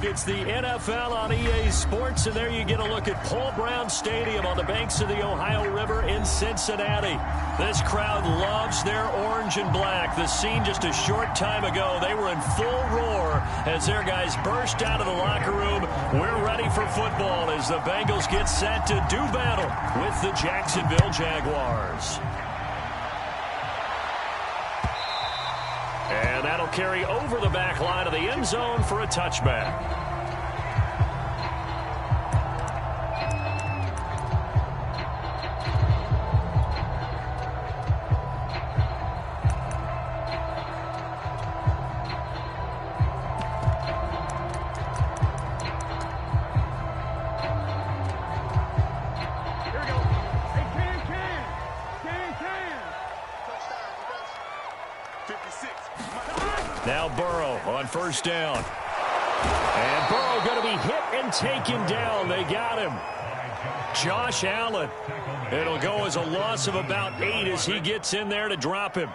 It's the NFL on EA Sports, and there you get a look at Paul Brown Stadium on the banks of the Ohio River in Cincinnati. This crowd loves their orange and black. The scene just a short time ago, they were in full roar as their guys burst out of the locker room. We're ready for football as the Bengals get set to do battle with the Jacksonville Jaguars. And that'll carry over the back line of the end zone for a touchback. Now Burrow on first down. And Burrow going to be hit and taken down. They got him. Josh Allen. It'll go as a loss of about 8 as he gets in there to drop him.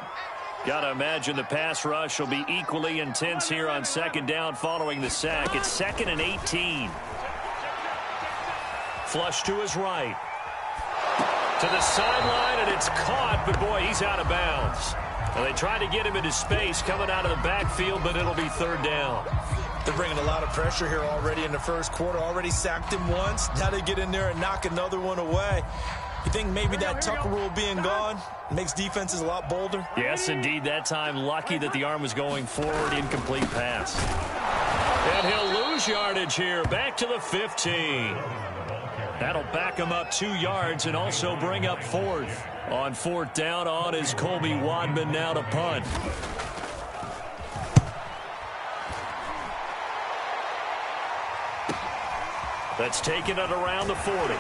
Got to imagine the pass rush will be equally intense here on second down following the sack. It's 2nd and 18. Flush to his right. To the sideline, and it's caught, but boy, he's out of bounds. Well, they tried to get him into space coming out of the backfield, but it'll be 3rd down. They're bringing a lot of pressure here already in the first quarter. Already sacked him once. Now they get in there and knock another one away. You think maybe that Tucker rule being gone makes defenses a lot bolder? Yes, indeed. That time, lucky that the arm was going forward. Incomplete pass. And he'll lose yardage here. Back to the 15. That'll back him up 2 yards and also bring up 4th. On 4th down, on is Colby Wadman now to punt. That's taken it around the 40.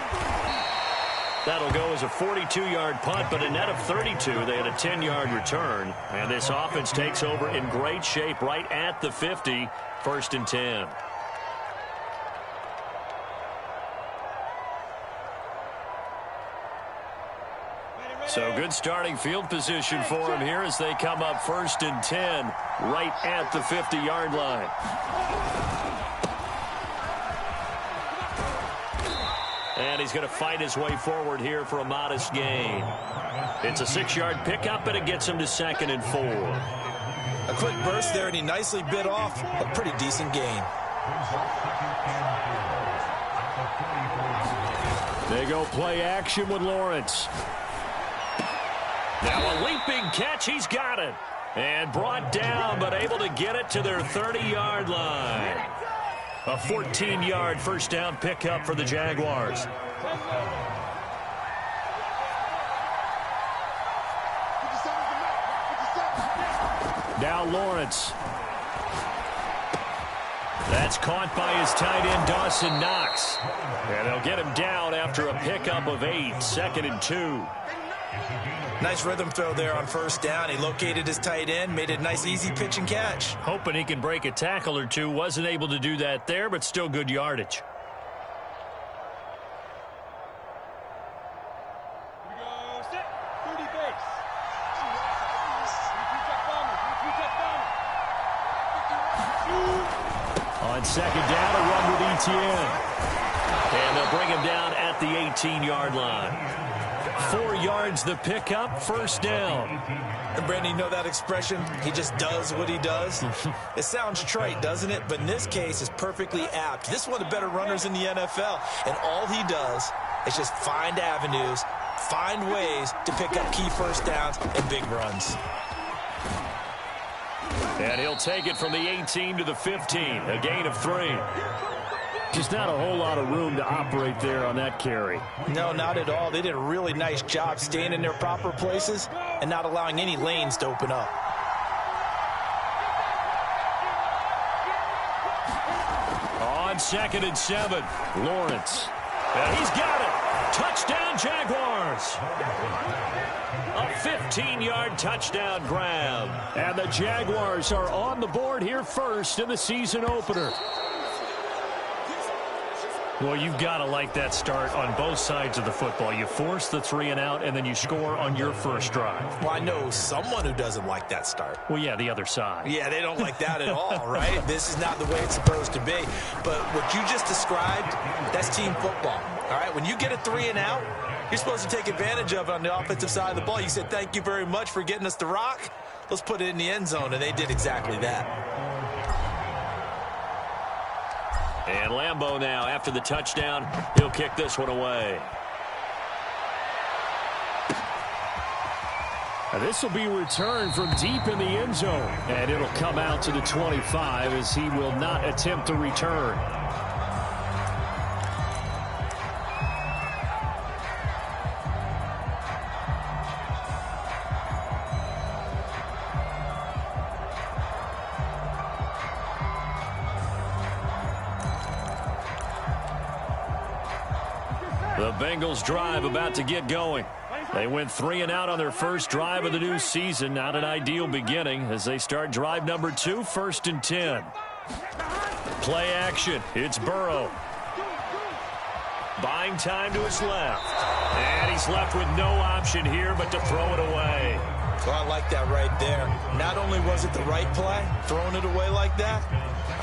That'll go as a 42-yard punt, but a net of 32. They had a 10-yard return. And this offense takes over in great shape right at the 50. 1st and 10. So good starting field position for him here as they come up 1st and 10 right at the 50-yard line. And he's going to fight his way forward here for a modest gain. It's a 6-yard pickup, and it gets him to 2nd and 4. A quick burst there, and he nicely bit off a pretty decent gain. They go play action with Lawrence. Now a leaping catch. He's got it. And brought down, but able to get it to their 30-yard line. A 14-yard first down pickup for the Jaguars. Now Lawrence. That's caught by his tight end, Dawson Knox. And they'll get him down after a pickup of 8. 2nd and 2. Nice rhythm throw there on 1st down. He located his tight end, made it a nice, easy pitch and catch. Hoping he can break a tackle or two. Wasn't able to do that there, but still good yardage. On 2nd down, a run with Etienne. And they'll bring him down at the 18-yard line. 4 yards the pickup, 1st down. And Brandon, you know that expression? He just does what he does. It sounds trite, doesn't it? But in this case, it's perfectly apt. This is one of the better runners in the NFL. And all he does is just find avenues, find ways to pick up key 1st downs and big runs. And he'll take it from the 18 to the 15, a gain of 3. Just not a whole lot of room to operate there on that carry. No, not at all. They did a really nice job staying in their proper places and not allowing any lanes to open up. On 2nd and 7, Lawrence. And he's got it. Touchdown, Jaguars. A 15-yard touchdown grab. And the Jaguars are on the board here first in the season opener. Well, you've got to like that start on both sides of the football. You force the 3 and out, and then you score on your first drive. Well, I know someone who doesn't like that start. Well, yeah, the other side. Yeah, they don't like that at all, right? This is not the way it's supposed to be. But what you just described, that's team football, all right? When you get a 3 and out, you're supposed to take advantage of it on the offensive side of the ball. You said, thank you very much for getting us the rock. Let's put it in the end zone, and they did exactly that. And Lambeau now, after the touchdown, he'll kick this one away. This will be returned from deep in the end zone. And it'll come out to the 25 as he will not attempt to return. The Bengals drive about to get going. They went 3 and out on their first drive of the new season. Not an ideal beginning as they start drive number 2, 1st and 10. Play action. It's Burrow. Buying time to his left. And he's left with no option here but to throw it away. Well, I like that right there. Not only was it the right play, throwing it away like that,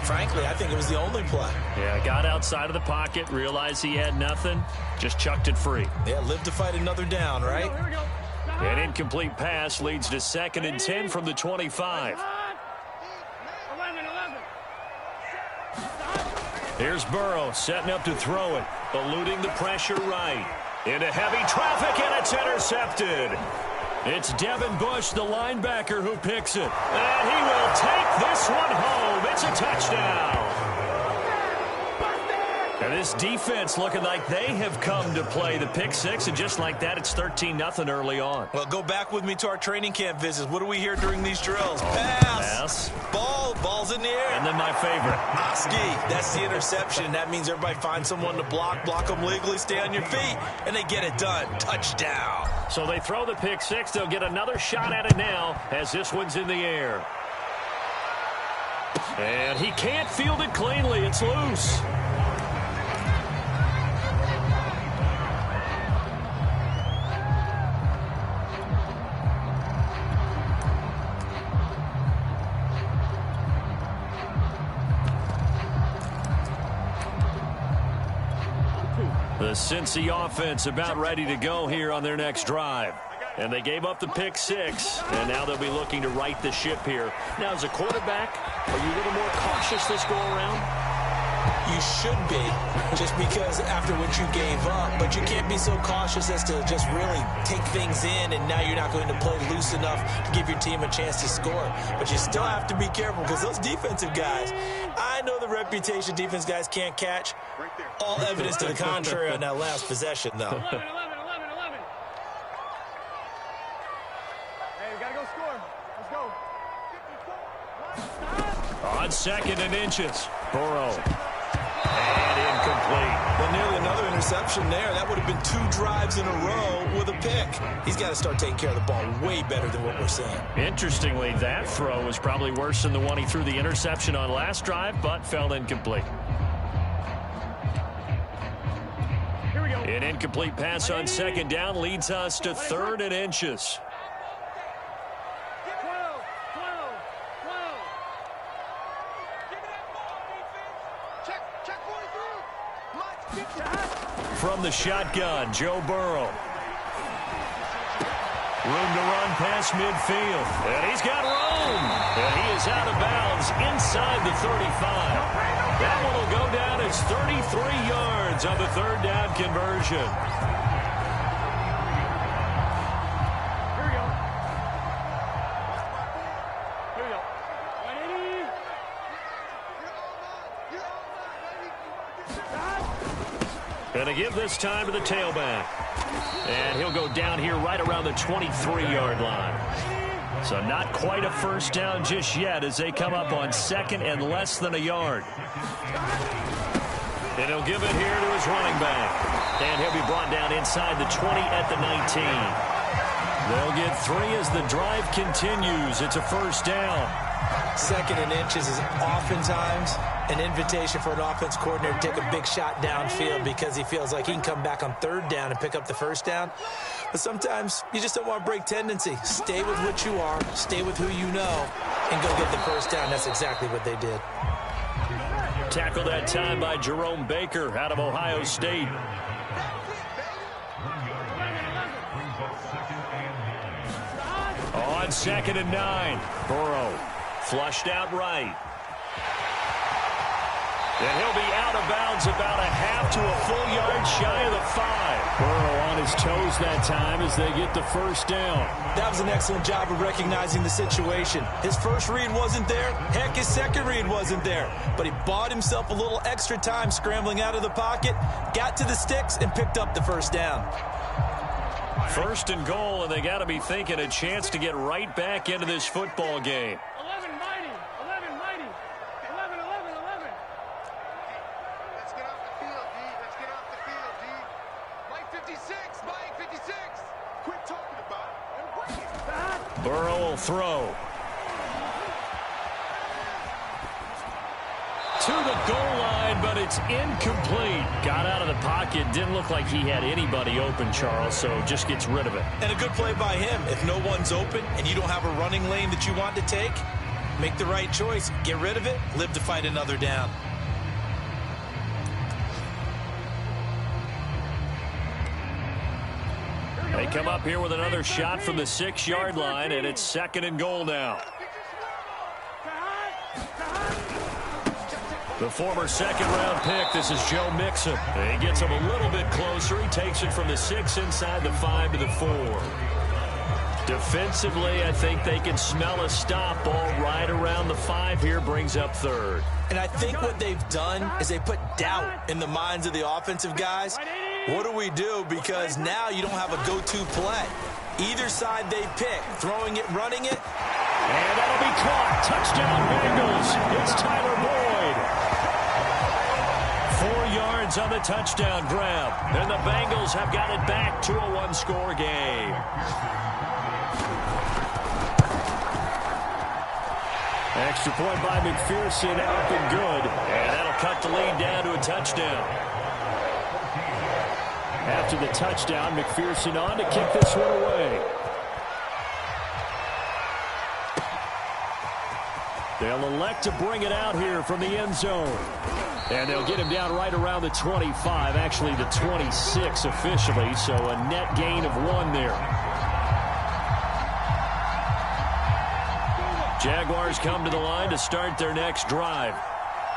frankly, I think it was the only play. Yeah, got outside of the pocket, realized he had nothing, just chucked it free. Yeah, live to fight another down, right? An incomplete pass leads to 2nd and 10 from the 25. Here's Burrow setting up to throw it, eluding the pressure right. Into heavy traffic, and it's intercepted. It's Devin Bush, the linebacker, who picks it. And he will take this one home. It's a touchdown. And this defense looking like they have come to play the pick six, and just like that, it's 13-0 early on. Well, go back with me to our training camp visits. What do we hear during these drills? Pass. Ball's in the air. And then my favorite. Ski, that's the interception. That means everybody finds someone to block them legally, stay on your feet, and they get it done. Touchdown. So they throw the pick six. They'll get another shot at it now as this one's in the air. And he can't field it cleanly. It's loose. The Cincy offense about ready to go here on their next drive. And they gave up the pick six, and now they'll be looking to right the ship here. Now, as a quarterback, are you a little more cautious this go around? You should be, just because after what you gave up. But you can't be so cautious as to just really take things in, and now you're not going to play loose enough to give your team a chance to score. But you still have to be careful because those defensive guys, I know the reputation defense guys can't catch. All evidence to the contrary on that last possession, though. 11. Hey, we got to go score. Let's go. On 2nd and inches, Burrow. And incomplete. Well, nearly another interception there. That would have been 2 drives in a row with a pick. He's got to start taking care of the ball way better than what we're seeing. Interestingly, that throw was probably worse than the one he threw the interception on last drive, but fell incomplete. Here we go. An incomplete pass on 2nd down leads us to 3rd and inches. 12. Check 43. From the shotgun, Joe Burrow. Room to run past midfield. And he's got room. And he is out of bounds inside the 35. That one will go down as 33 yards on the 3rd down conversion. Here we go. 180. Going to give this time to the tailback. And he'll go down here right around the 23-yard line. So not quite a first down just yet as they come up on 2nd and less than a yard. And he'll give it here to his running back. And he'll be brought down inside the 20 at the 19. They'll get 3 as the drive continues. It's a first down. 2nd and inches is oftentimes an invitation for an offense coordinator to take a big shot downfield because he feels like he can come back on third down and pick up the first down. But sometimes you just don't want to break tendency. Stay with what you are, stay with who you know, and go get the first down. That's exactly what they did. Tackled that time by Jerome Baker out of Ohio State. On 2nd and 9, Burrow flushed out right. And he'll be out of bounds about a half to a full yard shy of the 5. Burrow on his toes that time as they get the first down. That was an excellent job of recognizing the situation. His first read wasn't there. Heck, his second read wasn't there. But he bought himself a little extra time scrambling out of the pocket, got to the sticks, and picked up the first down. 1st and goal, and they got to be thinking a chance to get right back into this football game. 11 mighty. 11 mighty. 11, 11, 11. Let's get off the field, D. Let's get off the field, D. Mike 56. Mike 56. Quit talking about it and bring it. Burrow will throw. To the goal line, but it's incomplete. Got out of the pocket. Didn't look like he had anybody open, Charles, so just gets rid of it. And a good play by him. If no one's open and you don't have a running lane that you want to take, make the right choice. Get rid of it. Live to fight another down. They come up here with another shot from the 6-yard line, and it's 2nd and goal now. The former 2nd-round pick, this is Joe Mixon. He gets him a little bit closer. He takes it from the 6 inside the 5 to the 4. Defensively, I think they can smell a stop ball right around the 5 here, brings up 3rd. And I think what they've done is they put doubt in the minds of the offensive guys. What do we do? Because now you don't have a go-to play. Either side they pick, throwing it, running it. And that'll be caught. Touchdown Bengals. It's Tyler Boyd. 4 yards on the touchdown grab. And the Bengals have got it back to a 1-score game. Extra point by McPherson, up and good. And that'll cut the lead down to a touchdown. After the touchdown, McPherson on to kick this one away. They'll elect to bring it out here from the end zone. And they'll get him down right around the 25, actually the 26 officially, so a net gain of 1 there. Jaguars come to the line to start their next drive.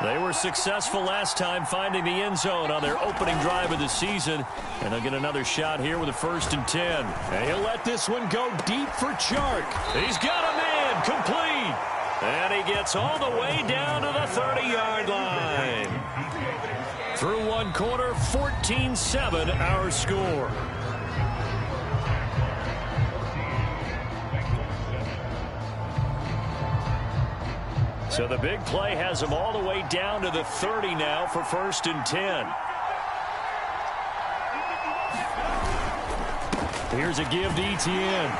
They were successful last time finding the end zone on their opening drive of the season, and they'll get another shot here with a 1st and 10. And he'll let this one go deep for Chark. He's got a man, complete. And he gets all the way down to the 30-yard line. Through 1 quarter, 14-7 our score. So the big play has him all the way down to the 30 now for 1st and 10. Here's a give to Etienne.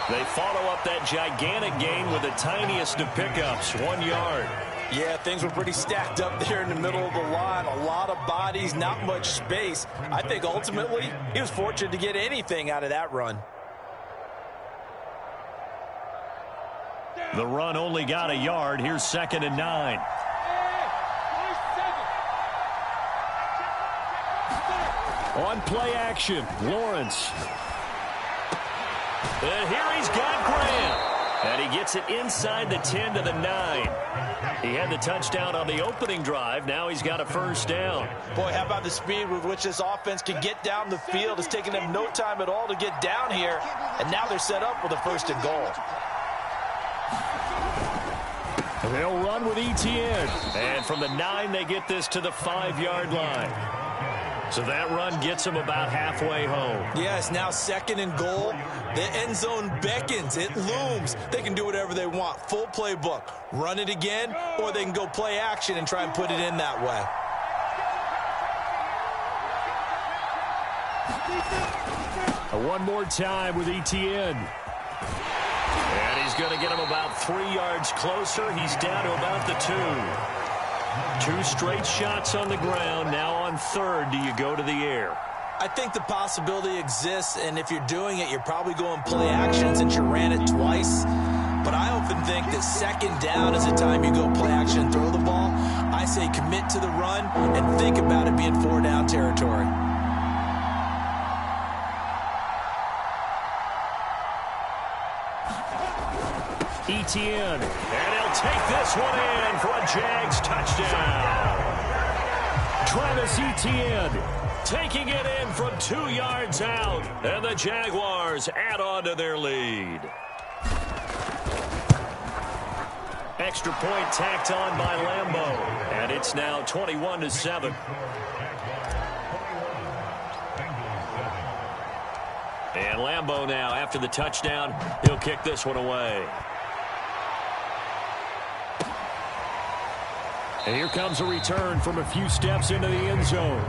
They follow up that gigantic gain with the tiniest of pickups, 1 yard. Yeah, things were pretty stacked up there in the middle of the line. A lot of bodies, not much space. I think ultimately he was fortunate to get anything out of that run. The run only got a yard. Here's 2nd and 9. On play action, Lawrence. And here he's got Graham. And he gets it inside the 10 to the 9. He had the touchdown on the opening drive. Now he's got a 1st down. Boy, how about the speed with which this offense can get down the field? It's taken them no time at all to get down here. And now they're set up with a 1st and goal. They'll run with Etienne. And from the 9, they get this to the 5-yard line. So that run gets them about halfway home. Yes, now 2nd and goal. The end zone beckons. It looms. They can do whatever they want. Full playbook. Run it again, or they can go play action and try and put it in that way. One more time with Etienne. And he's going to get him about 3 yards closer. He's down to about the 2. 2 straight shots on the ground. Now on 3rd, do you go to the air? I think the possibility exists, and if you're doing it, you're probably going play action since you ran it twice. But I often think that 2nd down is the time you go play action and throw the ball. I say commit to the run and think about it being 4-down territory. Etienne, and he'll take this one in for a Jags touchdown. Travis Etienne taking it in from 2 yards out, and the Jaguars add on to their lead. Extra point tacked on by Lambo, and it's now 21-7. And Lambo now, after the touchdown, he'll kick this one away. And here comes a return from a few steps into the end zone.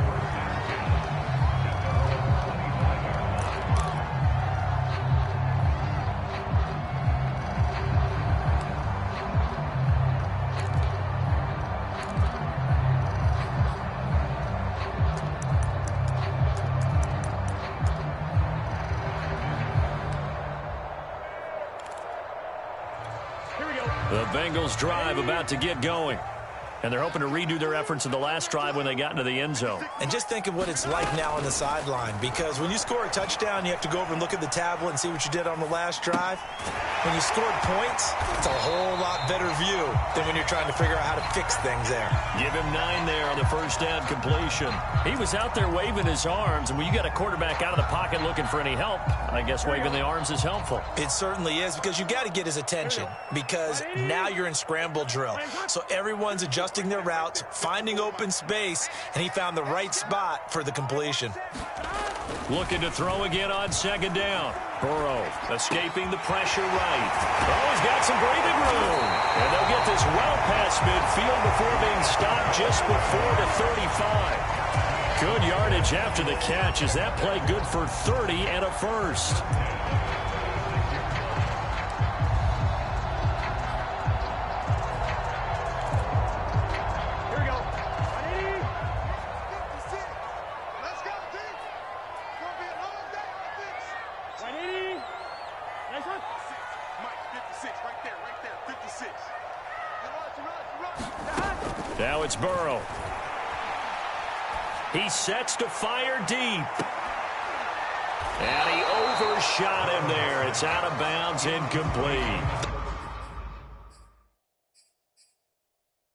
The Bengals drive about to get going. And they're hoping to redo their efforts in the last drive when they got into the end zone. And just think of what it's like now on the sideline, because when you score a touchdown, you have to go over and look at the tablet and see what you did on the last drive. When you scored points, it's a whole lot better view than when you're trying to figure out how to fix things there. Give him 9 there on the first down completion. He was out there waving his arms, and when you got a quarterback out of the pocket looking for any help, I guess waving the arms is helpful. It certainly is, because you got to get his attention, because now you're in scramble drill. So everyone's adjusting their routes, finding open space, and he found the right spot for the completion. Looking to throw again on 2nd down. Burrow escaping the pressure right. Oh, he's got some breathing room. And they'll get this well past midfield before being stopped just before the 35. Good yardage after the catch. Is that play good for 30 and a first? Now it's Burrow. He sets to fire deep. And he overshot him there. It's out of bounds, incomplete.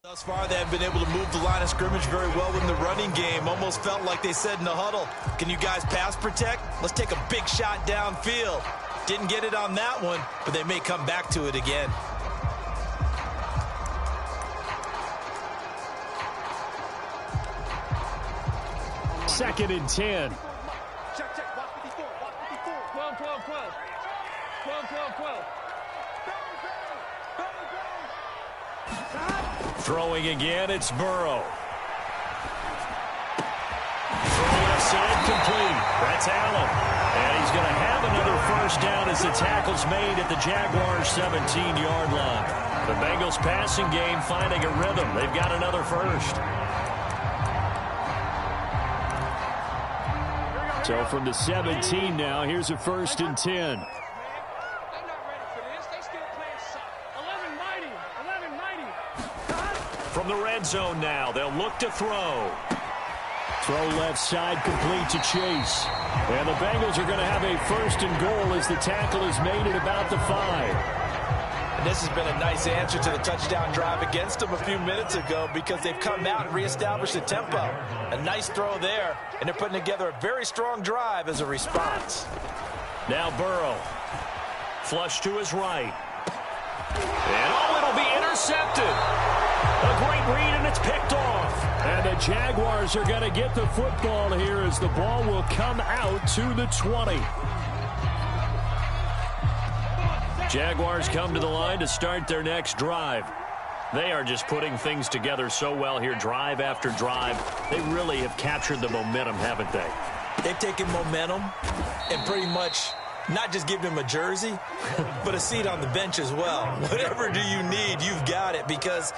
Thus far, they have been able to move the line of scrimmage very well in the running game. Almost felt like they said in the huddle, can you guys pass protect? Let's take a big shot downfield. Didn't get it on that one, but they may come back to it again. Second and 10. Check, check. Watch 54. Watch 54. 12, 12, 12. 12, 12, 12. Throwing again, it's Burrow. Throwing aside, complete. That's Allen. And he's going to have another first down as the tackle's made at the Jaguars' 17-yard line. The Bengals passing game finding a rhythm. They've got another first. So from the 17 now, here's a 1st and 10. They're not ready for this. They still playing soft. 11 mighty. From the red zone now, they'll look to throw. Throw left side, complete to Chase. And the Bengals are going to have a 1st and goal as the tackle is made at about the 5. And this has been a nice answer to the touchdown drive against them a few minutes ago, because they've come out and reestablished the tempo. A nice throw there, and they're putting together a very strong drive as a response. Now Burrow. Flush to his right. And oh, it'll be intercepted. A great read, and it's picked off. And the Jaguars are going to get the football here as the ball will come out to the 20. Jaguars come to the line to start their next drive. They are just putting things together so well here, drive after drive. They really have captured the momentum, haven't they? They've taken momentum and pretty much not just giving him a jersey, but a seat on the bench as well. Whatever do you need, you've got it, because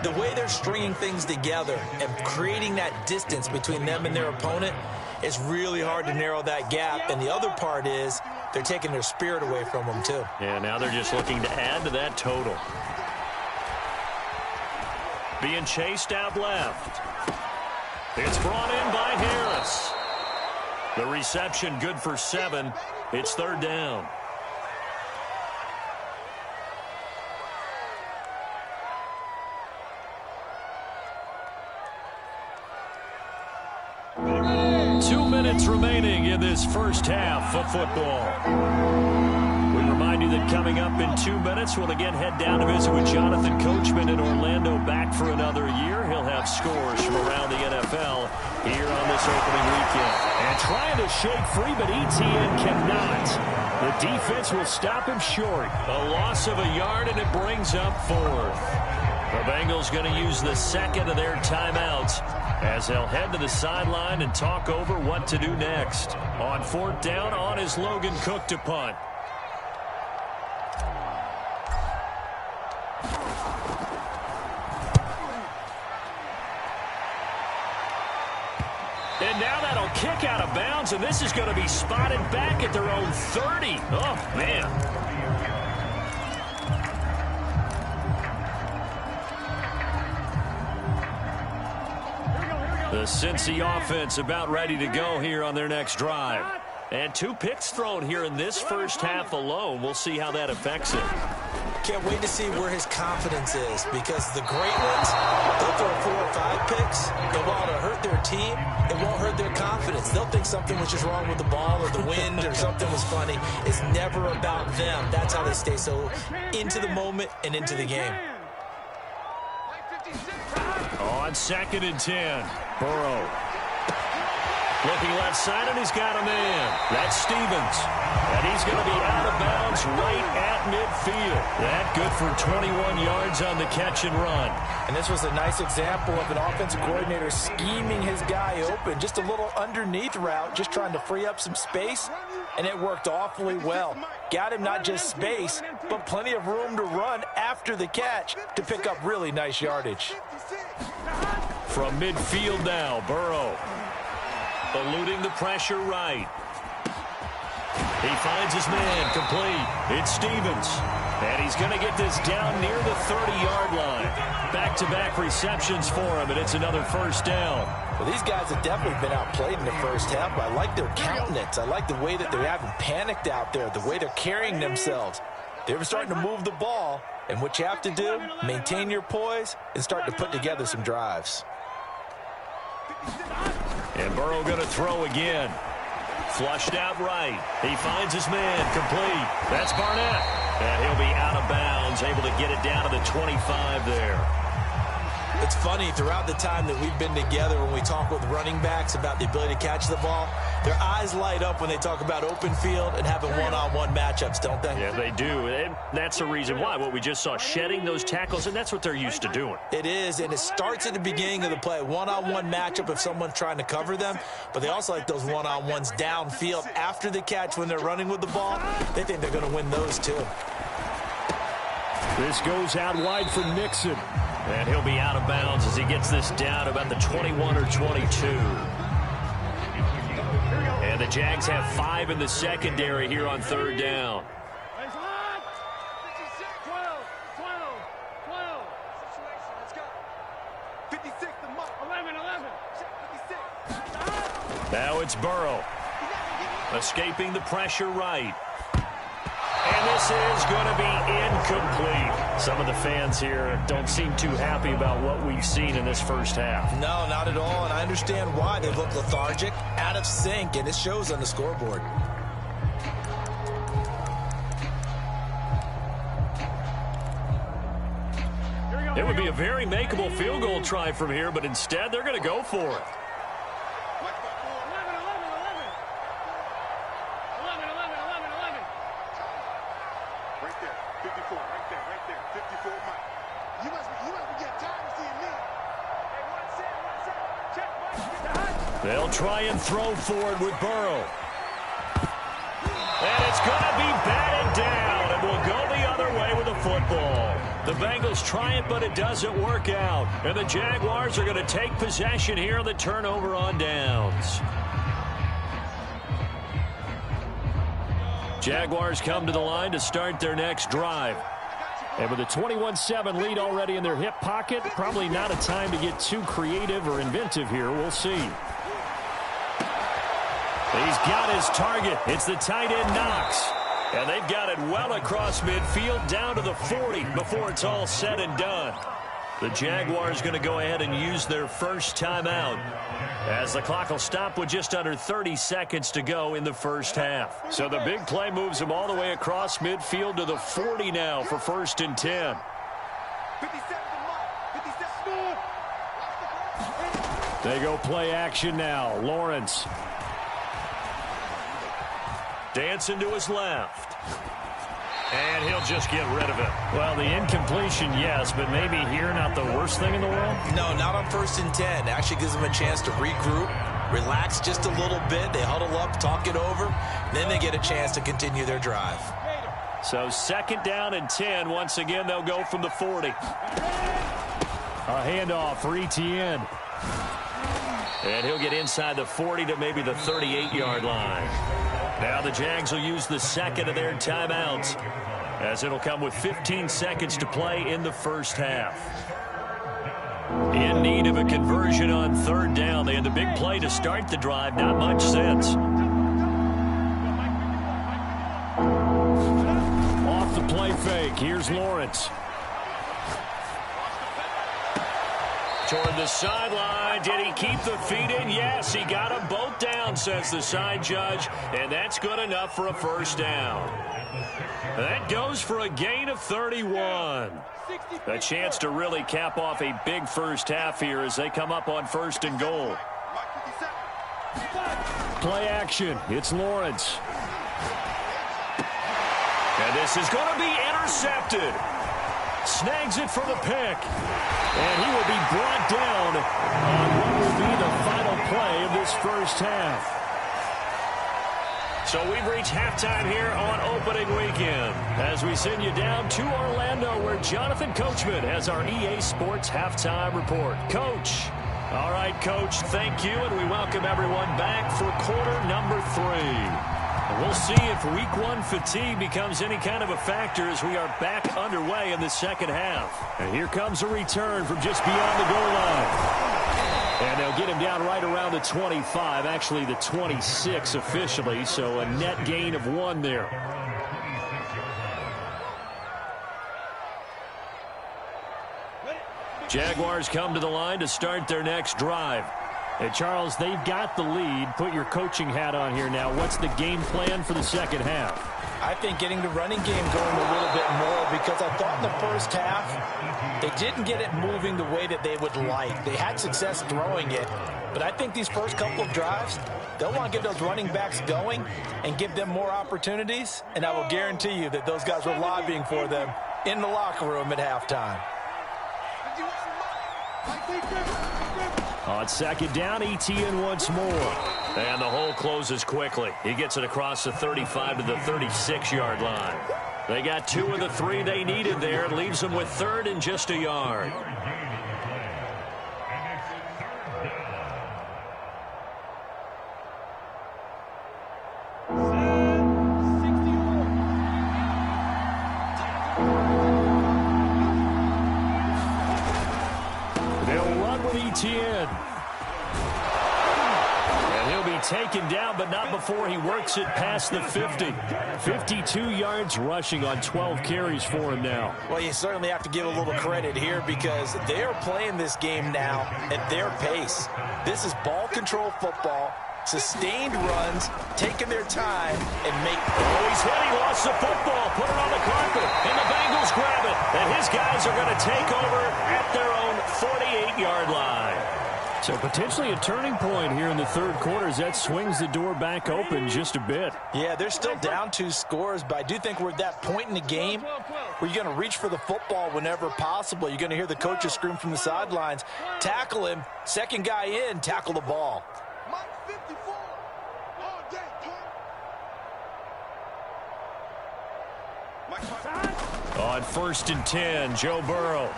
the way they're stringing things together and creating that distance between them and their opponent, it's really hard to narrow that gap. And the other part is they're taking their spirit away from them, too. Yeah, now they're just looking to add to that total. Being chased out left. It's brought in by Harris. The reception good for 7. It's third down. Two minutes remaining in this first half of football. We remind you that coming up in 2 minutes, we'll again head down to visit with Jonathan Coachman in Orlando, back for another year. He'll have scores from around the NFL here on this opening weekend. And trying to shake free, but ETN cannot. The defense will stop him short. A loss of a yard, and it brings up 4th. The Bengals going to use the second of their timeouts as they'll head to the sideline and talk over what to do next. On 4th down, on is Logan Cook to punt. And now that'll kick out of bounds, and this is going to be spotted back at their own 30. Oh, man. The Cincy offense about ready to go here on their next drive. And 2 picks thrown here in this first half alone. We'll see how that affects it. Can't wait to see where his confidence is, because the great ones, they'll throw 4 or 5 picks. It won't hurt their team. It won't hurt their confidence. They'll think something was just wrong with the ball or the wind or something was funny. It's never about them. That's how they stay so into the moment and into the game. On 2nd and 10, Burrow. Looking left side, and he's got a man. That's Stevens. And he's going to be out of bounds right at midfield. That good for 21 yards on the catch and run. And this was a nice example of an offensive coordinator scheming his guy open. Just a little underneath route, just trying to free up some space. And it worked awfully well. Got him not just space, but plenty of room to run after the catch to pick up really nice yardage. From midfield now, Burrow. Eluding the pressure right. He finds his man complete. It's Stevens. And he's going to get this down near the 30-yard line. Back-to-back receptions for him, and it's another first down. Well, these guys have definitely been outplayed in the first half, but I like their countenance. I like the way that they haven't panicked out there, the way they're carrying themselves. They're starting to move the ball, and what you have to do, maintain your poise and start to put together some drives. And Burrow going to throw again. Flushed out right. He finds his man complete. That's Barnett. And he'll be out of bounds, able to get it down to the 25 there. It's funny, throughout the time that we've been together, when we talk with running backs about the ability to catch the ball, their eyes light up when they talk about open field and having one-on-one matchups, don't they? Yeah, they do. And that's the reason why. What we just saw, shedding those tackles, and that's what they're used to doing. It is, and it starts at the beginning of the play. One-on-one matchup if someone's trying to cover them, but they also like those one-on-ones downfield after the catch when they're running with the ball. They think they're going to win those, too. This goes out wide for Nixon. And he'll be out of bounds as he gets this down about the 21 or 22. And the Jags have 5 in the secondary here on 3rd down. Now it's Burrow. Escaping the pressure right. And this is going to be incomplete. Some of the fans here don't seem too happy about what we've seen in this first half. No, not at all, and I understand why. They look lethargic, out of sync, and it shows on the scoreboard. It would be a very makeable field goal try from here, but instead they're going to go for it. They'll try and throw forward with Burrow. And it's going to be batted down, and will go the other way with the football. The Bengals try it, but it doesn't work out. And the Jaguars are going to take possession here on the turnover on downs. Jaguars come to the line to start their next drive. And with a 21-7 lead already in their hip pocket, probably not a time to get too creative or inventive here. We'll see. He's got his target. It's the tight end Knox. And they've got it well across midfield down to the 40 before it's all said and done. The Jaguars going to go ahead and use their first timeout, as the clock will stop with just under 30 seconds to go in the first half. So the big play moves them all the way across midfield to the 40 now for 1st and 10. They go play action now. Lawrence. Dancing to his left. And he'll just get rid of it. Well, the incompletion, yes, but maybe here not the worst thing in the world? No, not on 1st and 10. It actually gives them a chance to regroup, relax just a little bit. They huddle up, talk it over, and then they get a chance to continue their drive. So 2nd down and 10. Once again, they'll go from the 40. A handoff for Etienne. And he'll get inside the 40 to maybe the 38-yard line. Now the Jags will use the second of their timeouts, as it'll come with 15 seconds to play in the first half. In need of a conversion on 3rd down. They had the big play to start the drive. Not much sense. Off the play fake. Here's Lawrence. Toward the sideline. Did he keep the feet in? Yes, he got them both down, says the side judge, and that's good enough for a 1st down. That goes for a gain of 31. A chance to really cap off a big first half here as they come up on 1st and goal. Play action. It's Lawrence. And this is going to be intercepted. Snags it for the pick. And he will be brought down on what will be the final play of this first half. So we've reached halftime here on opening weekend as we send you down to Orlando, where Jonathan Coachman has our EA Sports halftime report. Coach. All right, Coach, thank you, and we welcome everyone back for quarter number 3. We'll see if week 1 fatigue becomes any kind of a factor as we are back underway in the second half. And here comes a return from just beyond the goal line. And they'll get him down right around the 25, actually the 26 officially, so a net gain of 1 there. Jaguars come to the line to start their next drive. And Charles, they've got the lead. Put your coaching hat on here now. What's the game plan for the second half? I think getting the running game going a little bit more, because I thought in the first half they didn't get it moving the way that they would like. They had success throwing it, but I think these first couple of drives, they'll want to get those running backs going and give them more opportunities, and I will guarantee you that those guys were lobbying for them in the locker room at halftime. On 2nd down, Etienne once more. And the hole closes quickly. He gets it across the 35 to the 36-yard line. They got 2 of the 3 they needed there. It leaves them with 3rd and just a yard. They'll run with Etienne. Taken down, but not before he works it past the 50. 52 yards rushing on 12 carries for him now. Well, you certainly have to give a little credit here, because they are playing this game now at their pace. This is ball control football, sustained runs, taking their time, and make... Oh, he's hit. He lost the football. Put it on the carpet, and the Bengals grab it. And his guys are going to take over at their own 48-yard line. So potentially a turning point here in the 3rd quarter as that swings the door back open just a bit. Yeah, they're still down 2 scores, but I do think we're at that point in the game where you're going to reach for the football whenever possible. You're going to hear the coaches scream from the sidelines. Tackle him. 2nd guy in, tackle the ball. On 1st and 10, Joe Burrow.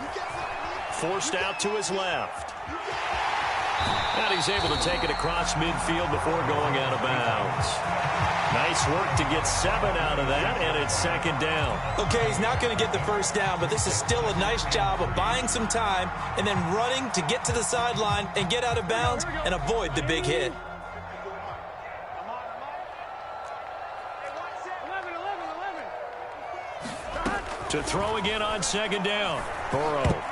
Forced out to his left. And he's able to take it across midfield before going out of bounds. Nice work to get 7 out of that, and it's 2nd down. Okay, he's not going to get the 1st down, but this is still a nice job of buying some time and then running to get to the sideline and get out of bounds and avoid the big hit. To throw again on 2nd down. Burrow.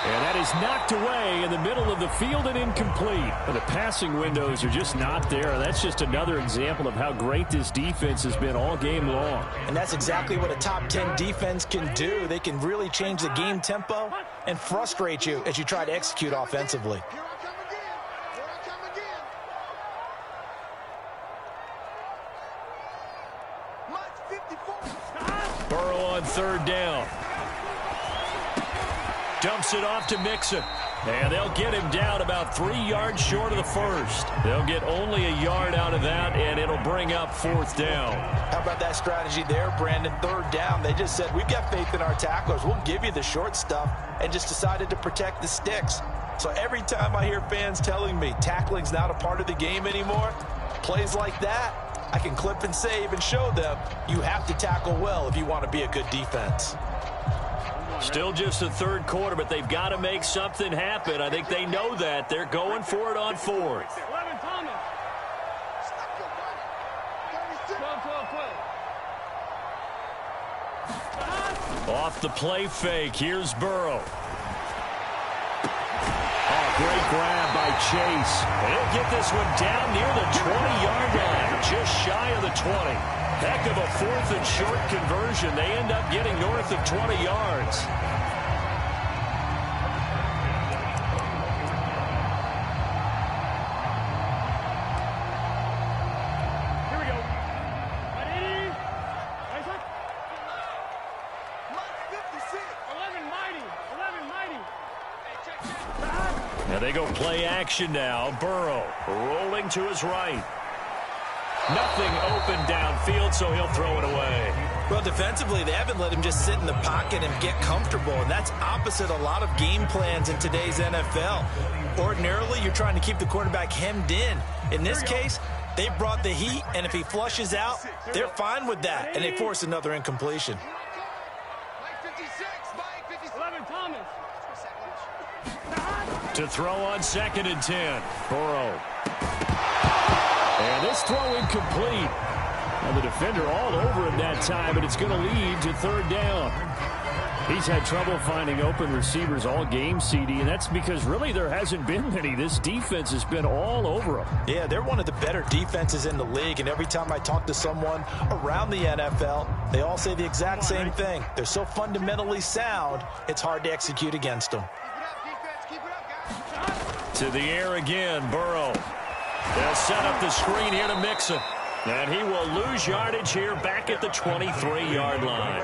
And that is knocked away in the middle of the field and incomplete. The passing windows are just not there. That's just another example of how great this defense has been all game long. And that's exactly what a top 10 defense can do. They can really change the game tempo and frustrate you as you try to execute offensively. Burrow on 3rd down. Dumps it off to Mixon. And they'll get him down about 3 yards short of the 1st. They'll get only a yard out of that, and it'll bring up 4th down. How about that strategy there, Brandon? 3rd down. They just said, we've got faith in our tacklers. We'll give you the short stuff, and just decided to protect the sticks. So every time I hear fans telling me tackling's not a part of the game anymore, plays like that, I can clip and save and show them you have to tackle well if you want to be a good defense. Still just the 3rd quarter, but they've got to make something happen. I think they know that. They're going for it on 4th. Off the play fake. Here's Burrow. Oh, great grab by Chase. And he'll get this one down near the 20-yard line, just shy of the 20. Heck of a 4th and short conversion. They end up getting north of 20 yards. Here we go. Ready? Nice one. 56. 11 mighty. 11 mighty. Hey, check. Now they go play action now. Burrow rolling to his right. Nothing open downfield, so he'll throw it away. Well, defensively, they haven't let him just sit in the pocket and get comfortable, and that's opposite a lot of game plans in today's NFL. Ordinarily, you're trying to keep the quarterback hemmed in. In this case, they brought the heat, and if he flushes out, they're fine with that, and they force another incompletion. Mike 56. Mike 56. 11 Thomas. To throw on 2nd and 10. Burrow. And this throw incomplete. And the defender all over him that time, and it's going to lead to 3rd down. He's had trouble finding open receivers all game, CD, and that's because really there hasn't been many. This defense has been all over him. Yeah, they're one of the better defenses in the league, and every time I talk to someone around the NFL, they all say the exact same thing. They're so fundamentally sound, it's hard to execute against them. Keep it up, guys. To the air again, Burrow. They'll set up the screen here to Mixon. And he will lose yardage here back at the 23-yard line.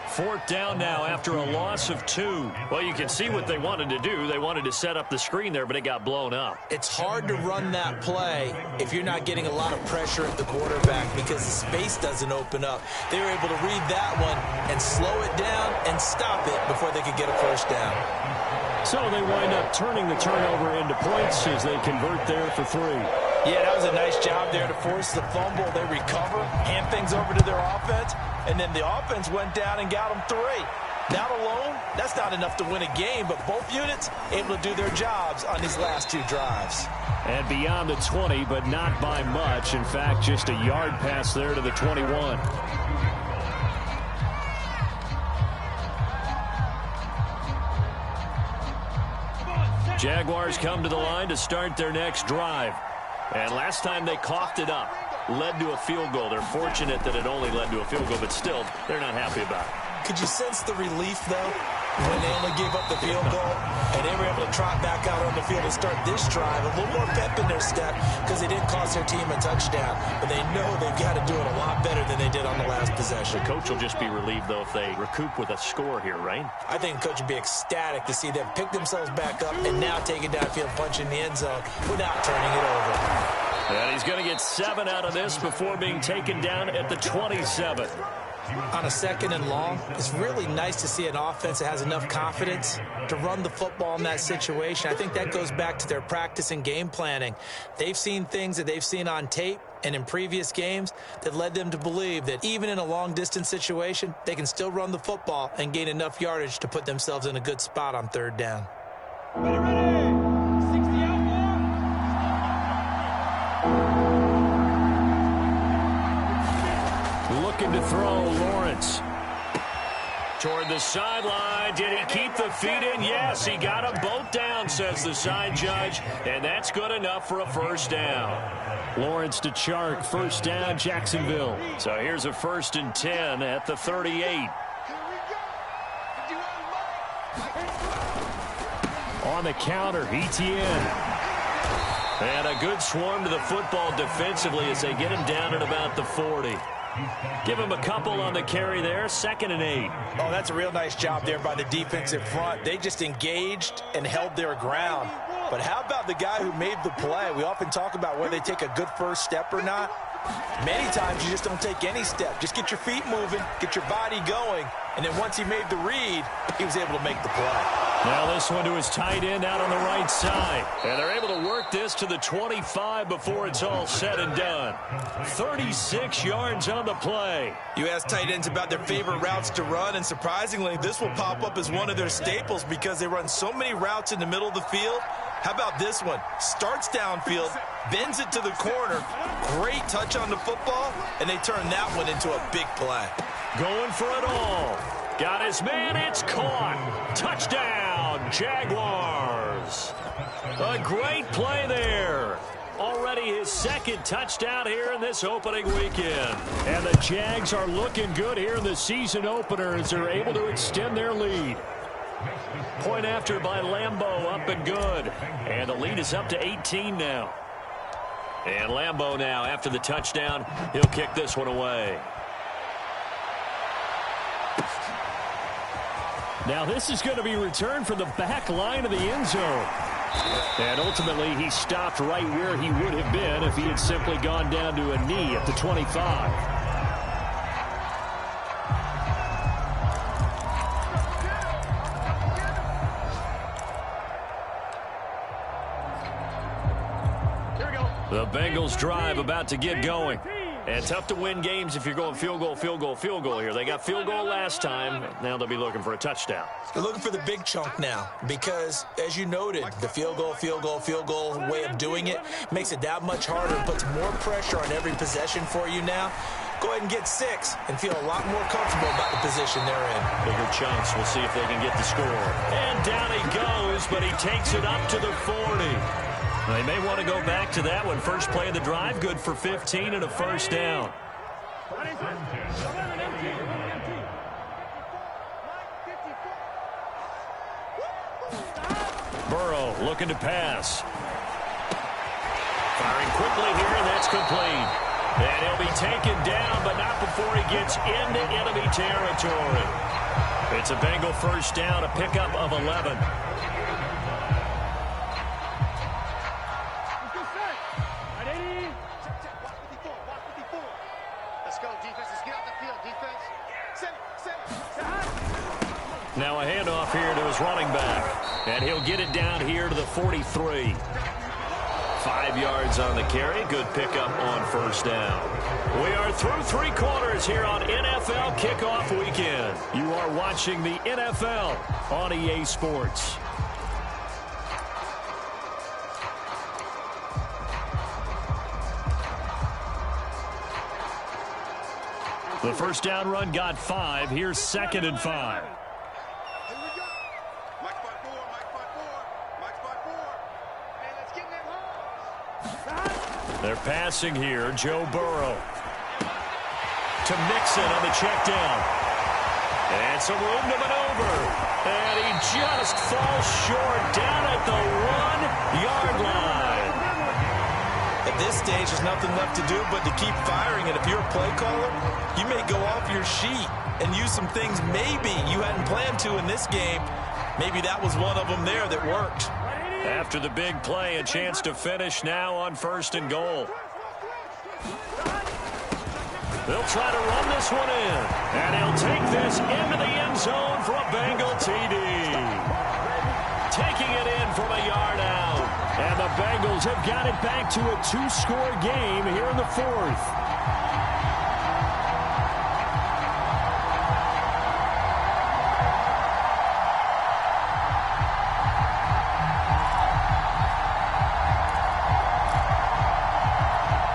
4th down now after a loss of 2. Well, you can see what they wanted to do. They wanted to set up the screen there, but it got blown up. It's hard to run that play if you're not getting a lot of pressure at the quarterback because the space doesn't open up. They were able to read that one and slow it down and stop it before they could get a 1st down. So they wind up turning the turnover into points as they convert there for 3. Yeah, that was a nice job there to force the fumble. They recover, hand things over to their offense, and then the offense went down and got them 3. That alone, that's not enough to win a game, but both units able to do their jobs on these last 2 drives. And beyond the 20, but not by much. In fact, just a yard pass there to the 21. Jaguars come to the line to start their next drive. And last time they coughed it up, led to a field goal. They're fortunate that it only led to a field goal, but still, they're not happy about it. Could you sense the relief, though, when they only gave up the field goal and they were able to trot back out on the field and start this drive? A little more pep in their step because they didn't cost their team a touchdown, but they know they've got to do it a lot better than they did on the last possession. The coach will just be relieved, though, if they recoup with a score here, right? I think the coach would be ecstatic to see them pick themselves back up and now take it downfield, punch in the end zone without turning it over. And he's going to get 7 out of this before being taken down at the 27. on a 2nd and long, it's really nice to see an offense that has enough confidence to run the football in that situation. I think that goes back to their practice and game planning. They've seen things that they've seen on tape and in previous games that led them to believe that even in a long-distance situation, they can still run the football and gain enough yardage to put themselves in a good spot on 3rd down. Ready. 60 out more. Looking to throw, Lawrence. Toward the sideline. Did he keep the feet in? Yes, he got them both down, says the side judge, and that's good enough for a 1st down. Lawrence to Chark, 1st down, Jacksonville. So here's a 1st and 10 at the 38. On the counter, Etienne. And a good swarm to the football defensively as they get him down at about the 40. Give him a couple on the carry there, 2nd and 8. Oh, that's a real nice job there by the defensive front. They just engaged and held their ground. But how about the guy who made the play? We often talk about whether they take a good first step or not. Many times you just don't take any step. Just get your feet moving, get your body going, and then once he made the read, he was able to make the play. Now this one to his tight end out on the right side. And they're able to work this to the 25 before it's all said and done. 36 yards on the play. You ask tight ends about their favorite routes to run, and surprisingly, this will pop up as one of their staples because they run so many routes in the middle of the field. How about this one? Starts downfield, bends it to the corner, great touch on the football, and they turn that one into a big play. Going for it all. Got his man, it's caught. Touchdown, Jaguars. A great play there. Already his 2nd touchdown here in this opening weekend. And the Jags are looking good here in the season opener as they're able to extend their lead. Point after by Lambeau, up and good. And the lead is up to 18 now. And Lambeau now, after the touchdown, he'll kick this one away. Now this is going to be returned from the back line of the end zone. And ultimately he stopped right where he would have been if he had simply gone down to a knee at the 25. The Bengals drive about to get going. And tough to win games if you're going field goal, field goal, field goal here. They got field goal last time. Now they'll be looking for a touchdown. They're looking for the big chunk now because, as you noted, the field goal way of doing it makes it that much harder and puts more pressure on every possession for you now. Go ahead and get 6 and feel a lot more comfortable about the position they're in. Bigger chunks. We'll see if they can get the score. And down he goes, but he takes it up to the 40. They may want to go back to that one. First play of the drive, good for 15 and a 1st down. Burrow looking to pass. Firing quickly here, and that's complete. And he'll be taken down, but not before he gets into enemy territory. It's a Bengal 1st down, a pickup of 11. Now a handoff here to his running back. And he'll get it down here to the 43. 5 yards on the carry. Good pickup on 1st down. We are through 3 quarters here on NFL Kickoff Weekend. You are watching the NFL on EA Sports. The 1st down run got 5. Here's 2nd and 5. They're passing here. Joe Burrow to Mixon on the check down. And some room to maneuver. And he just falls short down at the 1-yard line. At this stage, there's nothing left to do but to keep firing. And if you're a play caller, you may go off your sheet and use some things maybe you hadn't planned to in this game. Maybe that was one of them there that worked. After the big play, a chance to finish now on 1st and goal. They'll try to run this one in. And he'll take this into the end zone for a Bengal TD. Taking it in from a yard out. And the Bengals have got it back to a 2-score game here in the fourth.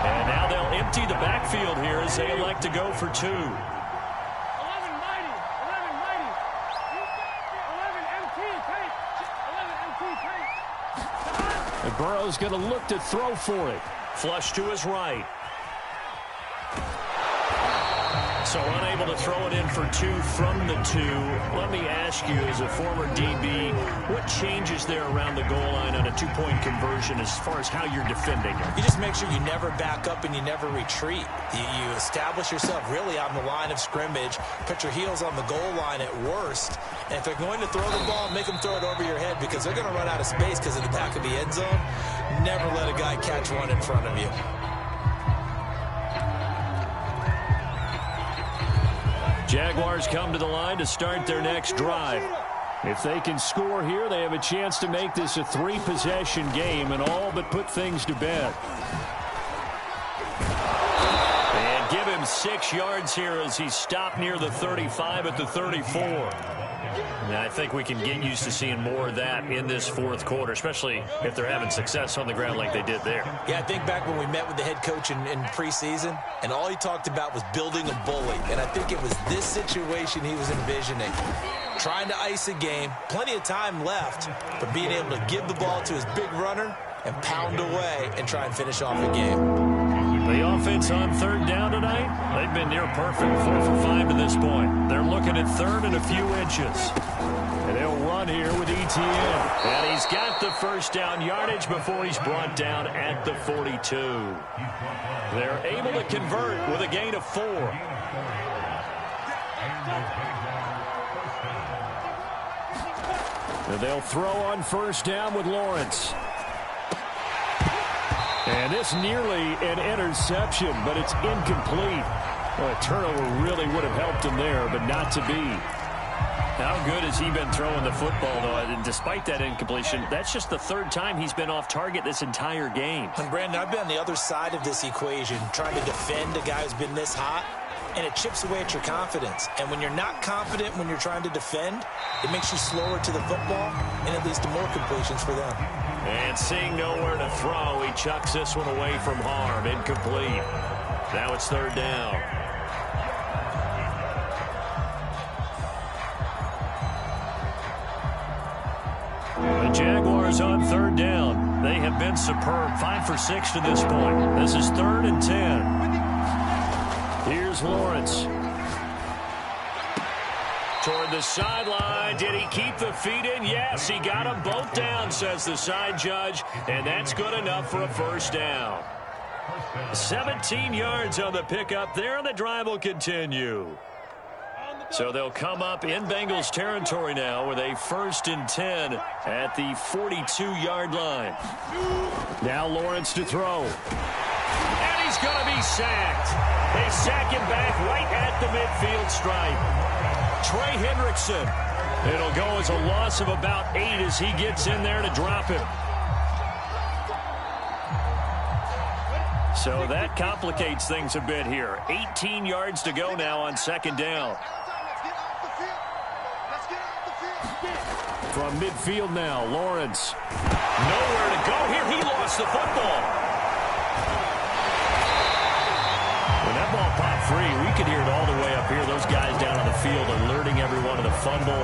And now they'll empty the backfield here as they elect to go for 2. 11 mighty. 11 mighty. 11 MT tight. 11 MT tight. And Burrow's going to look to throw for it. Flush to his right. So unable to throw it in for 2 from the 2. Let me ask you, as a former DB, what changes there around the goal line on a 2-point conversion as far as how you're defending it? You just make sure you never back up and you never retreat. You establish yourself really on the line of scrimmage, put your heels on the goal line at worst, and if they're going to throw the ball, make them throw it over your head because they're going to run out of space because of the back of the end zone. Never let a guy catch one in front of you. Jaguars come to the line to start their next drive. If they can score here, they have a chance to make this a 3-possession game and all but put things to bed. And give him 6 yards here as he stopped near the 35 at the 34. And I think we can get used to seeing more of that in this fourth quarter, especially if they're having success on the ground like they did there. Yeah, I think back when we met with the head coach in preseason, and all he talked about was building a bully. And I think it was this situation he was envisioning. Trying to ice a game, plenty of time left, but being able to give the ball to his big runner and pound away and try and finish off a game. The offense on third down tonight, they've been near perfect, 4 for 5 to this point. They're looking at third and a few inches. And they'll run here with ETN. And he's got the first down yardage before he's brought down at the 42. They're able to convert with a gain of 4. And they'll throw on first down with Lawrence. And this nearly an interception, but it's incomplete. Well, a turnover really would have helped him there, but not to be. How good has he been throwing the football, though? And despite that incompletion, that's just the 3rd time he's been off target this entire game. And Brandon, I've been on the other side of this equation, trying to defend a guy who's been this hot, and it chips away at your confidence. And when you're not confident when you're trying to defend, it makes you slower to the football, and it leads to more completions for them. And seeing nowhere to throw, he chucks this one away from harm. Incomplete. Now it's third down. The Jaguars on third down. They have been superb. 5 for 6 to this point. This is 3rd and 10. Here's Lawrence. Toward the sideline. Did he keep the feet in? Yes, he got them both down, says the side judge. And that's good enough for a first down. 17 yards on the pickup there, and the drive will continue. So they'll come up in Bengals territory now with a 1st and 10 at the 42-yard line. Now Lawrence to throw. And he's going to be sacked. They sack him back right at the midfield stripe. Trey Hendrickson. It'll go as a loss of about 8 as he gets in there to drop him. So that complicates things a bit here. 18 yards to go now on 2nd down. From midfield now, Lawrence. Nowhere to go here. He lost the football. When that ball popped free, we could hear it all the way up here. Those guys down on the field alerting everyone of the fumble.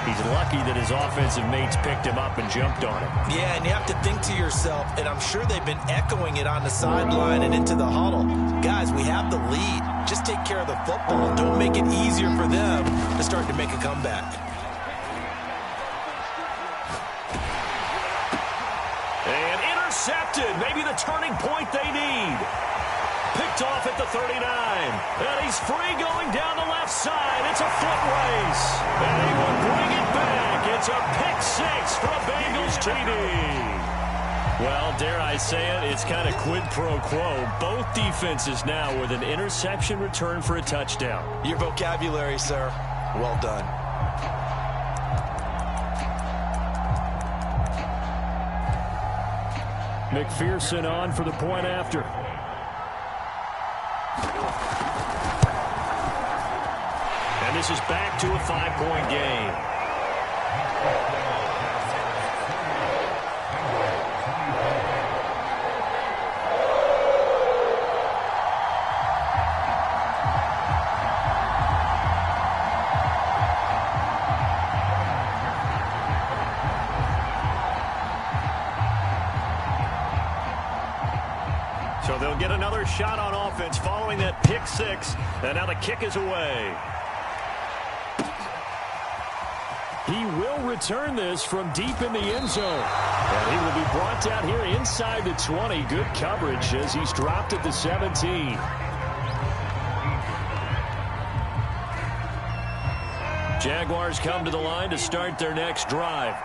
He's lucky that his offensive mates picked him up and jumped on him. Yeah, and you have to think to yourself, and I'm sure they've been echoing it on the sideline and into the huddle. Guys, we have the lead. Just take care of the football. Don't make it easier for them to start to make a comeback. And intercepted. Maybe the turning point they need. Picked off at the 39. And he's free going down the left side. It's a foot race. And he will bring it back. It's a pick 6 for a Bengals TD. Well, dare I say it, it's kind of quid pro quo. Both defenses now with an interception return for a touchdown. Your vocabulary, sir. Well done. McPherson on for the point after. And this is back to a 5-point game. So they'll get another shot on offense following that pick six. And now the kick is away. He will return this from deep in the end zone. And he will be brought down here inside the 20. Good coverage as he's dropped at the 17. Jaguars come to the line to start their next drive.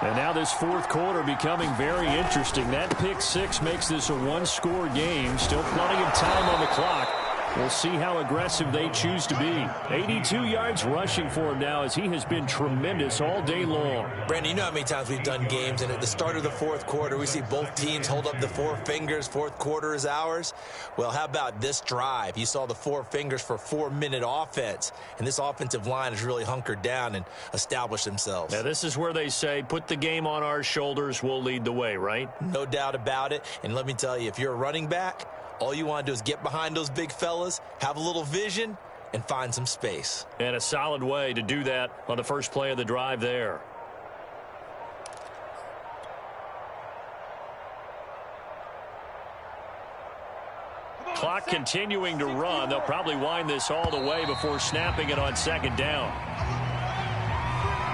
And now this fourth quarter becoming very interesting. That pick six makes this a one-score game. Still plenty of time on the clock. We'll see how aggressive they choose to be. 82 yards rushing for him now as he has been tremendous all day long. Brandon, you know how many times we've done games, and at the start of the fourth quarter, we see both teams hold up the four fingers. Fourth quarter is ours. Well, how about this drive? You saw the four fingers for 4-minute offense, and this offensive line has really hunkered down and established themselves. Now, this is where they say, put the game on our shoulders, we'll lead the way, right? No doubt about it. And let me tell you, if you're a running back, all you want to do is get behind those big fellas, have a little vision, and find some space. And a solid way to do that on the first play of the drive there. Clock continuing to run. They'll probably wind this all the way before snapping it on second down.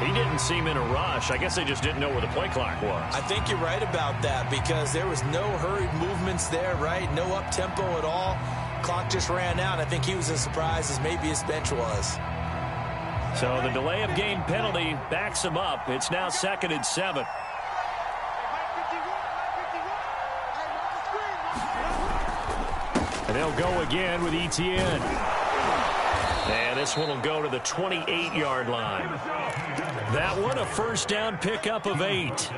He didn't seem in a rush. I guess they just didn't know where the play clock was. I think you're right about that because there was no hurried movements there, right? No up-tempo at all. Clock just ran out. I think he was as surprised as maybe his bench was. So the delay of game penalty backs him up. It's now 2nd and 7. And they'll go again with Etienne. And this one will go to the 28-yard line. That one a first down pickup of 8.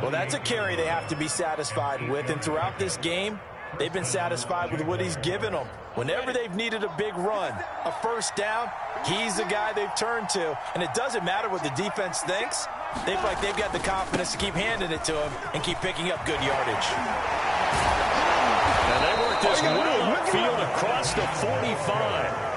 Well, that's a carry they have to be satisfied with. And throughout this game, they've been satisfied with what he's given them. Whenever they've needed a big run, a first down, he's the guy they've turned to. And it doesn't matter what the defense thinks. They feel like they've got the confidence to keep handing it to him and keep picking up good yardage. And they work this well upfield across the 45.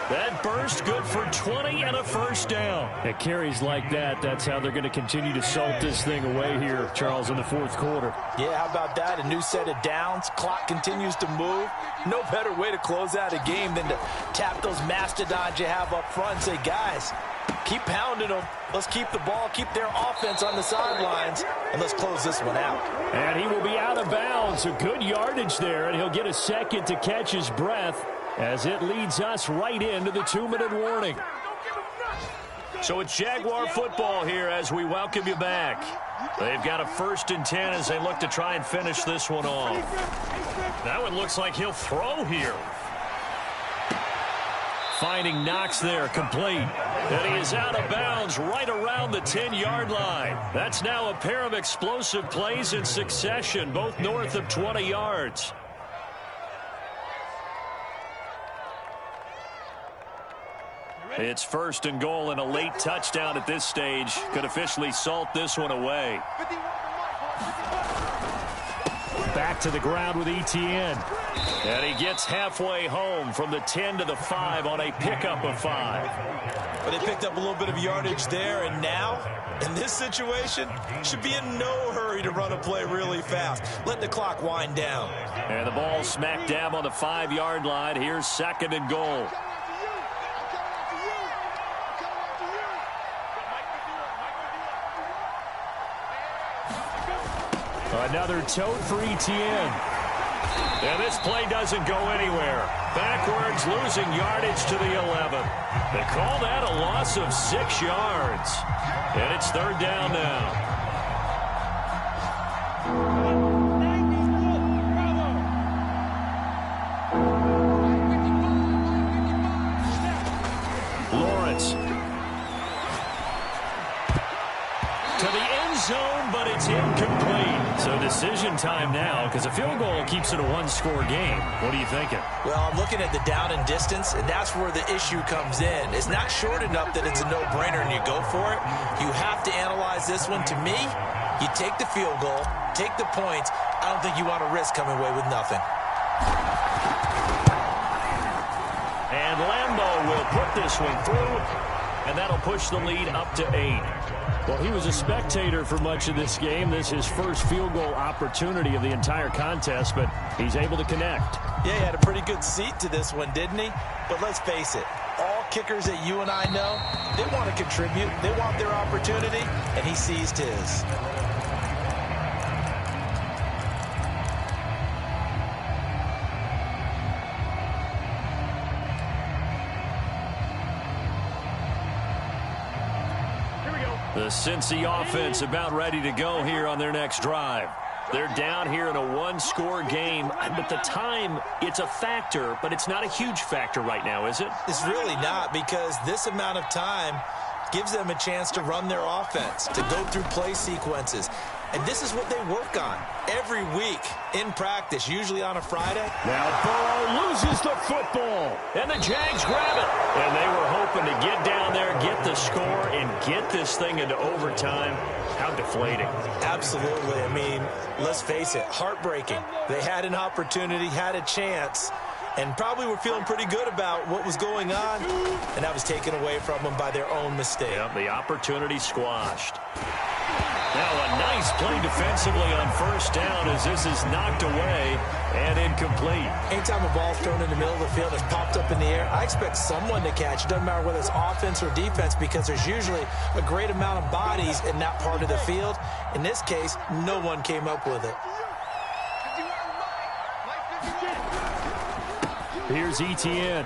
That burst good for 20 and a first down. At carries like that, that's how they're going to continue to salt this thing away here, Charles, in the fourth quarter. Yeah, how about that? A new set of downs. Clock continues to move. No better way to close out a game than to tap those mastodons you have up front and say, guys, keep pounding them. Let's keep the ball, keep their offense on the sidelines, and let's close this one out. And he will be out of bounds. A good yardage there, and he'll get a second to catch his breath as it leads us right into the 2-minute warning. So it's Jaguar football here as we welcome you back. They've got a 1st and 10 as they look to try and finish this one off. That one looks like he'll throw here. Finding Knox there, complete. And he is out of bounds right around the 10-yard line. That's now a pair of explosive plays in succession, both north of 20 yards. It's 1st and goal, and a late touchdown at this stage could officially salt this one away. Back to the ground with Etienne. And he gets halfway home from the 10 to the 5 on a pickup of 5. But they picked up a little bit of yardage there, and now, in this situation, should be in no hurry to run a play really fast. Let the clock wind down. And the ball smacked down on the 5-yard line. Here's 2nd and goal. Another tote for Etienne. And this play doesn't go anywhere. Backwards, losing yardage to the 11. They call that a loss of 6 yards. And it's 3rd down now. decision time now because a field goal keeps it a one-score game. What are you thinking? Well, I'm looking at the down and distance, and that's where the issue comes in. It's not short enough that it's a no-brainer and you go for it. You have to analyze this one. To me, you take the field goal, take the points. I don't think you want to risk coming away with nothing. And Lambo will put this one through, and that'll push the lead up to 8. Well, he was a spectator for much of this game. This is his first field goal opportunity of the entire contest, but he's able to connect. Yeah, he had a pretty good seat to this one, didn't he? But let's face it, all kickers that you and I know, they want to contribute. They want their opportunity, and he seized his. The Cincy offense about ready to go here on their next drive. They're down here in a one-score game, but the time, it's a factor, but it's not a huge factor right now, is it? It's really not, because this amount of time gives them a chance to run their offense, to go through play sequences. And this is what they work on every week in practice, usually on a Friday. Now Burrow loses the football, and the Jags grab it. And they were hoping to get down there, get the score, and get this thing into overtime. How deflating. Absolutely. I mean, let's face it, heartbreaking. They had an opportunity, had a chance, and probably were feeling pretty good about what was going on, and that was taken away from them by their own mistake. Yep, the opportunity squashed. Now a nice play defensively on first down as this is knocked away and incomplete. Anytime a ball's thrown in the middle of the field, it's popped up in the air, I expect someone to catch. It doesn't matter whether it's offense or defense, because there's usually a great amount of bodies in that part of the field. In this case, no one came up with it. Here's Etienne.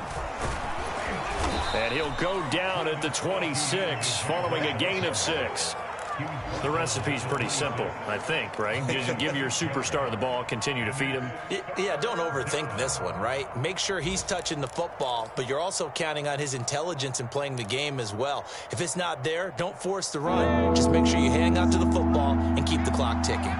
And he'll go down at the 26 following a gain of 6. The recipe's pretty simple, I think, right? Just give your superstar the ball, continue to feed him. Yeah, don't overthink this one, right? Make sure he's touching the football, but you're also counting on his intelligence in playing the game as well. If it's not there, don't force the run. Just make sure you hang on to the football and keep the clock ticking.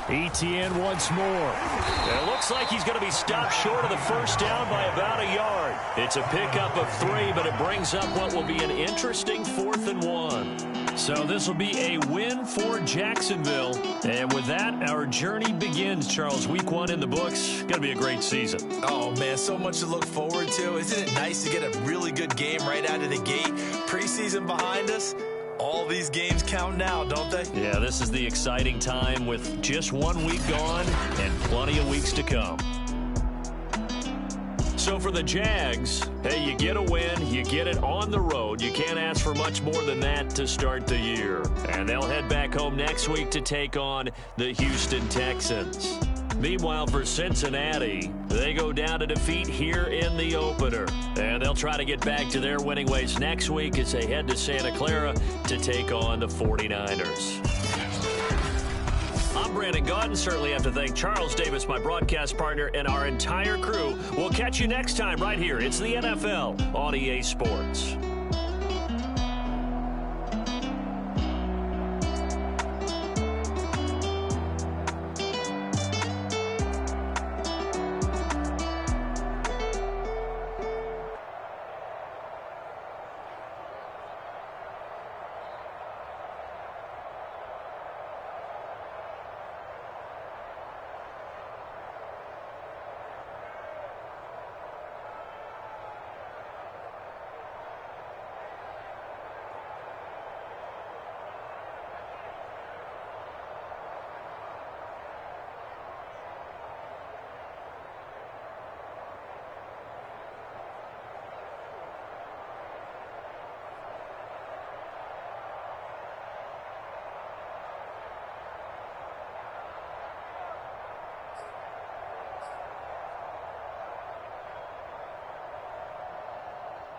Etienne once more. It looks like he's going to be stopped short of the first down by about a yard. It's a pickup of 3, but it brings up what will be an interesting 4th and 1. So this will be a win for Jacksonville. And with that, our journey begins, Charles. Week 1 in the books. Going to be a great season. Oh, man, so much to look forward to. Isn't it nice to get a really good game right out of the gate? Preseason behind us. All these games count now, don't they? Yeah, this is the exciting time with just 1 week gone and plenty of weeks to come. So for the Jags, hey, you get a win, you get it on the road. You can't ask for much more than that to start the year. And they'll head back home next week to take on the Houston Texans. Meanwhile, for Cincinnati, they go down to defeat here in the opener. And they'll try to get back to their winning ways next week as they head to Santa Clara to take on the 49ers. I'm Brandon Gaudin. Certainly have to thank Charles Davis, my broadcast partner, and our entire crew. We'll catch you next time right here. It's the NFL on EA Sports.